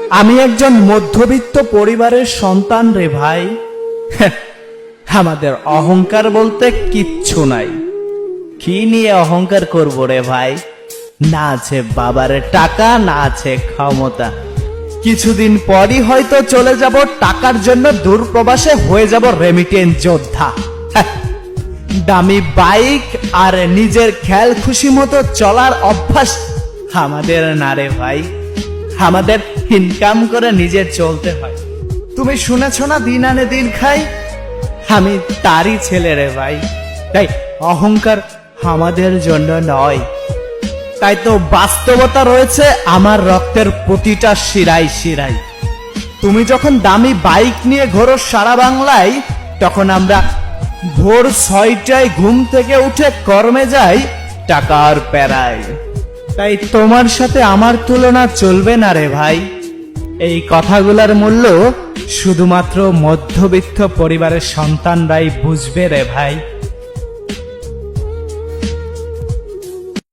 আমি একজন মধ্যবিত্ত পরিবারের সন্তান রে ভাই। আমাদের অহংকার বলতে কিচ্ছু নাই। কি নিয়ে অহংকার করব রে ভাই? না আছে বাবার টাকা, না আছে ক্ষমতা। কিছুদিন পরই হয়তো চলে যাব টাকার জন্য দূরপ্রবাসে, হয়ে যাব রেমিটেন্স যোদ্ধা। দামি বাইক আর নিজের খেয়াল খুশি মতো চলার অভ্যাস আমাদের না রে ভাই। আমাদের ইনকাম করে নিজে চলতে হয়। তুমি শুনেছ না, দিন আনে দিন খাই। আমি তারই ছেলে রে ভাই। তাই অহংকার আমাদের জন্য নয়। তাই তো বাস্তবতা রয়েছে আমার রক্তের প্রতিটা শিরায় শিরায়। তুমি যখন দামি বাইক নিয়ে ঘোরো সারা বাংলায়, তখন আমরা ভোর 6টায় ঘুম থেকে উঠে কর্মে যাই টাকার প্যারায়। তাই তোমার সাথে আমার তুলনা চলবে না রে ভাই। এই কথাগুলোর মূল্য শুধুমাত্র মধ্যবিত্ত পরিবারের সন্তানরাই বুঝবে রে ভাই।